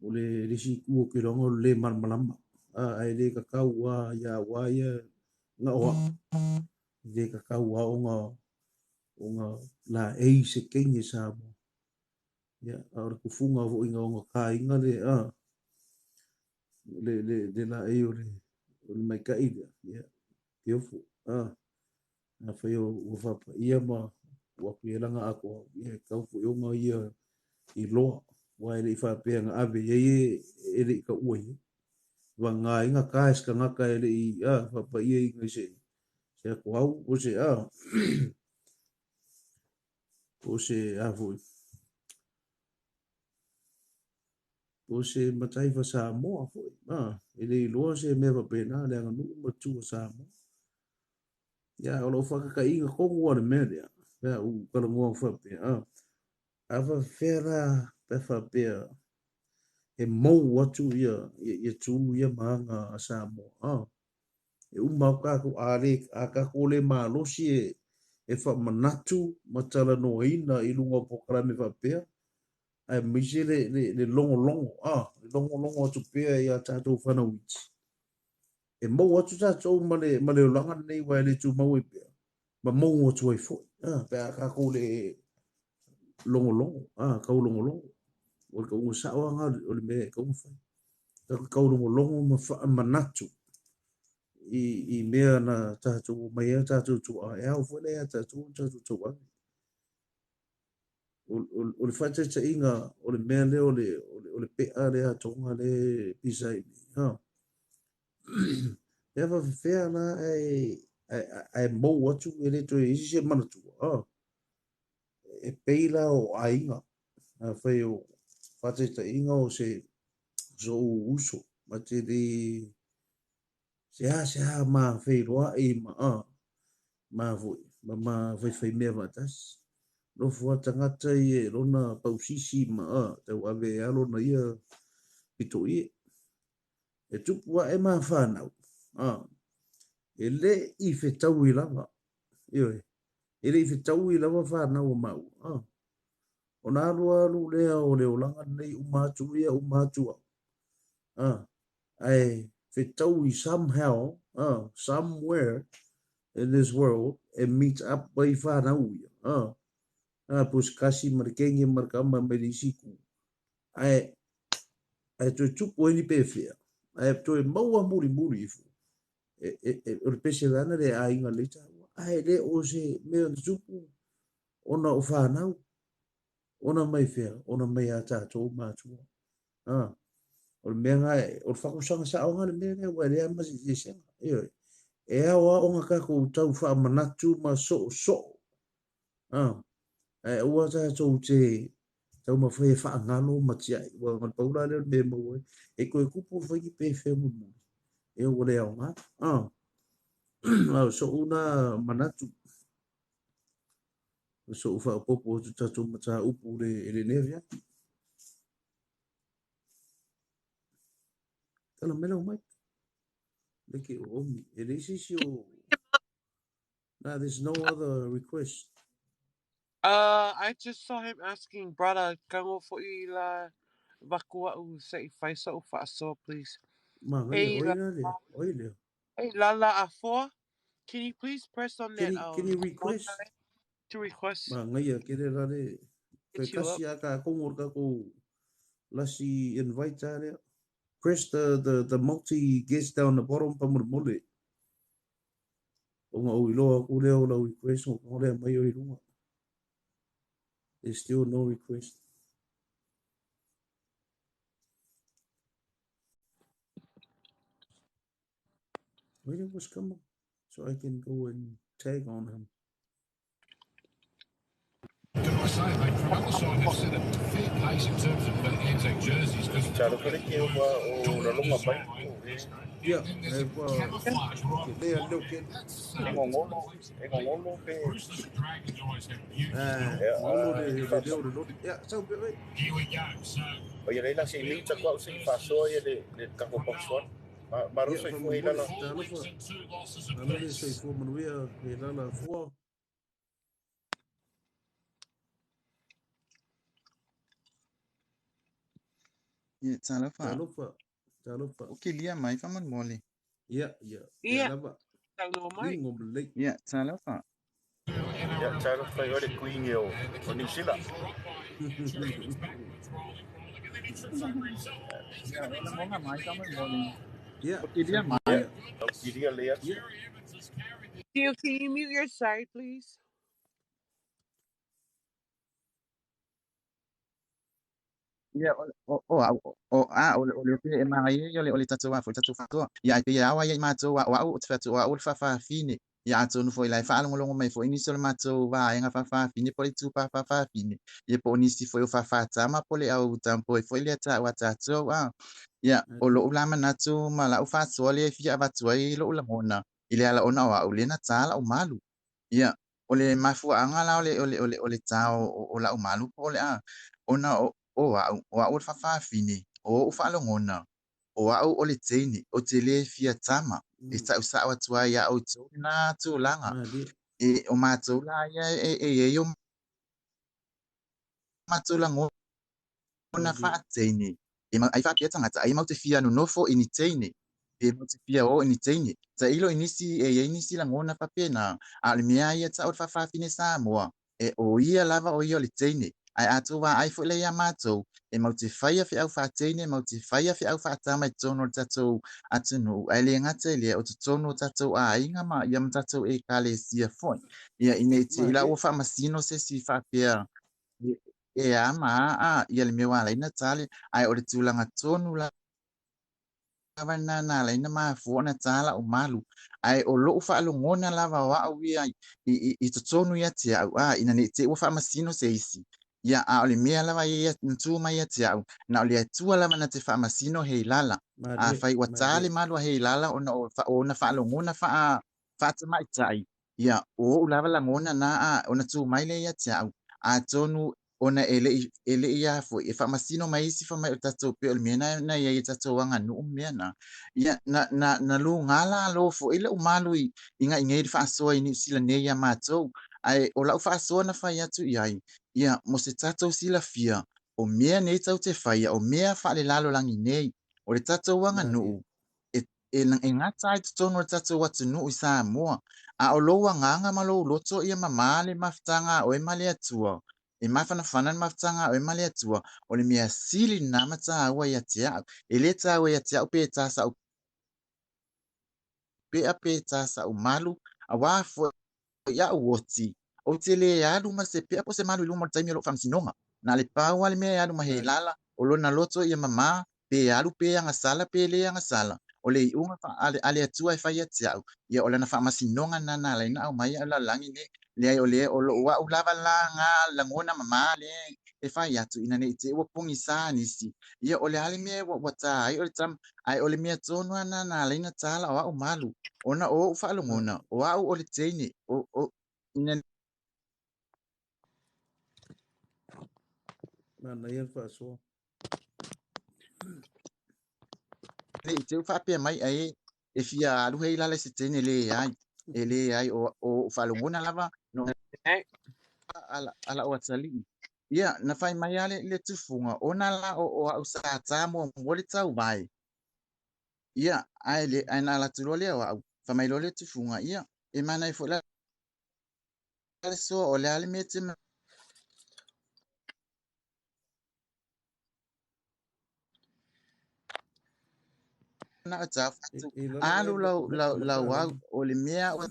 o le si kuo ke rongo le malmalama ai le kakau wa ya wa ya nga o le kakau wa o nga la e se kenye sa mo ya ora ku funga vo inga o ka inga le la e o le mai ka ida ya yo fu na fa yo o fa ia ma wa ku elanga ako ia kau fu yo nga ia I loa wa ele fa pe nga ave ye ele ka ui wa nga inga ka ska nga ka ele I fa pa ia inga se ko au o se o se matai fa sa mo fo ele loa se me fa pe na le nga nu ma tu sa mo ya o lo fa ka inga ko wa le me ya u ka lo mo fa pe ava fera pe fa pe e mo watu ia tu ia manga sa mo e uma ka ko are aka ko le malosi e fa manatu matala no ina I lunga pogapoga fa pe ai misele le longo longo le longo longo tu pe ia tatou fana wich e mo watu tatou male langa nei wa le tu mau e pe ma mo watu ai fo pe aka ko le longo longo ka longo longo o ka unga sa nga o le me ka unga fa ka longo longo ma fa manatu I mea na tātou mai a tātou tu a e au fwele a tātou tu a o le whaita ta inga o le mea leo o le pea le a tonga le pisai e wa whewhea na ai mou atu e le to e isi se manatu e peila o a inga a whai o whaita ta inga o se so uso ma te li se ha ma whai roa e ma voi ma whai mea vatas no fua tangata I rona pausisi ma te ave alo na ia pito I e tupua e ma whanau e le I whetau I lava e le I whetau I lava whanau o mau o na alu lea o leo langa nei umatu ia umatu ai whetau I somehow somewhere in this world it meets up by whanau ia pus kasi markengi markama merisiku ai tu tupu ni pefia ai tu maua muri fu o pese lana le ainga leta ai le o se me tupu ona o fanau ona mai fea ona mai ata to matu o me nga o fa kusanga sa o ngale me wa le ama si se e awa o nga ka ko tau fa manatu ma so ai ua ta to te tau ma fai fa ngalo ma tia wa ngal paula le me mo e ko kupu fa ki pe fe mo e o le nga so una manatu so fa popo tu tatu mata upu le nevia tala melo mai le ki o mi e le si o now there's no other request I just saw him asking brother kango fo I la vakua u say fai so faaso please ma ngai oile hey lala afo can you please press on that can you request to request ma ngai ke le la le pe hit you up kasi aka ko ngor ka ko lasi invite ale press the multi guest down the bottom pamule o nga o iloa ku leo la request o le mai o ilunga there's still no request William was coming so I can go and tag on him Can I say, mate, from other side, they've set a fair pace in terms of Anzac jerseys because Chalo kore ke o la longa pai yeah camouflage right le ando ke ngolo pe Roosters and Dragons always have beautiful ngolo le yeah so here we go. So o ia leila se mi ta kwa se faasoa ia le kako paksuan ma ro sai foi la 4 wins and 2 losses ana le sai apiece. fo manuia e la fo Ia Talofa. Talofa. Ukilia mai faman mole. Ia Ia. lava. Talo mai. Lingo blake. Ia Talofa. Ya cara fa yo de queen yo. O New Zealand. Ia ona monga mai faman mole. Yeah. Ukilia mai. Ya. Iria lea. Yeah. Can you mute your side, please? Ia ole pe mai ole tatu wa tatu fa. Ia pe ya wa ia matou wa o tatu wa o fa fine. Ia atonu foi lai fa longo mai foi initial matou wa nga fa fine po tu fa fine. Ia po nisi foi o fa tama po le au tampo foi le ta wa tatu wa. Ia o lo ulama natu mala o fa so le fia va tuai lo ula mona. Ile ala ona wa ole na tala o malu. Ia ole mafu anga la ole tao o la o malu po le a. Ona o o fa fine o fa longona o o le tene o te le fia tama e sa wa tua ya o tu na tu langa e o matou la ya e o matou la ngona fa tene e ma ai fa pia tanga ai ma te fia no nofo ini tene e ma te fia o ini tene ta ilo inisi e inisi la ngona fa pena a le mia ia ta o fa fine sa mo e o ia lava o ia le tene ai atu wa ai fo le ya matou e mau te whaia fi au whaatene, mau te whaia fi au whaatama i tono tatou ATUNUU. Ai le ngata le o te tono tatou a inga ma ia tatou e kale sia foi. Ia ine te ila ua whamasino se si faapea. E ama ia le mewa alaina tale, ai o le tūlanga tonu la na laina mafuona tala o malu ai o lo fa lo ngona lava wa wi ai i to tonu ya tia a ina ne te fa masino se isi ya a ole mea lava ia ntu mai ya tia na ole tu lava na te fa masino he lala a fai wa tale malu he lala ona fa lo ngona fa mai tai ya o lava la ngona na a ona tu mai le ya tia a tonu ona ele ia fo e fa masino mai si fa mai tato pe mena na ia tato wanga no mena ia na lu ngala lo fo ile o malu inga inge fa so ini sila ne ia matou ai o la fa so na fa ia tu ia mo se tato sila fia o mea nei tau te fai o mea fa le lalo langi nei o le tato wanga no e ngata ai tono tato watu no isa mo a o lo wanga malo loto ia mamale maftanga o e male atua e mafana fana maftanga o male atua o le mea sili na mata wa ya tia e le ta wa ya tia o pe ta sa o pe ta sa o malu a wa fo ya woti o te le ya lu ma se pe po se malu lu mo taimi lo fam sinonga na le pa wa le mea ya lu ma he lala o lo na loto ia mama pe ya lu pe anga sala pe le anga sala o le unga fa ale atua e fa ya tia ia o le na fa masinonga na le na o mai ala langi ne le o lo wa ulava la nga la ngona mama le e fa ya tu ina ne te wo pungi sa ni si ia o le ale me wa ta ai o le tam ai o le me tono na le na tala o malu ona o fa lo ngona o le tene o ina na ia fa so le te fa pe mai ai e fia lu hei la le se tene le ai o fa lo ngona lava no ala o tsali ia na fai mai ale le tufunga ona la o sa tamo mo le tau vai ia ai le ana la tulole o fa mai lole tufunga ia e mana i fola so o le ale mete na ta fatu alu la wa o le mea o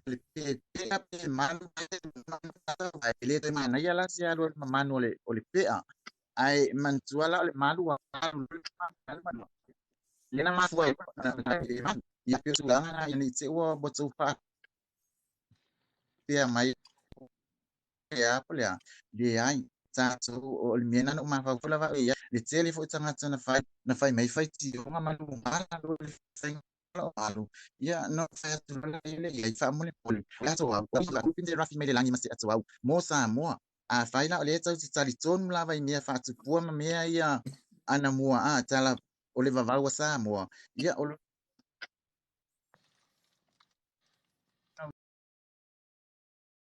le pe manu le te mana ia la si alu manu o le pea ai mantuala le malu wa le na mafu ai ia pe sulanga na ni te wo botu fa pe mai ya polea le ai tatu o le mena no ma fa fula va ia le tele fo tanga tana na fai mai fai ti o ma malu mala lo le fai malu ia no fa tu la ile ia fa mo le poli la to wa la ku pinde rafi mai le langi masi atu au mo sa mo a fai la le tau ti tali ton la vai mia fa tu pu ma mea ia ana mo a tala o le vavau sa mo ia o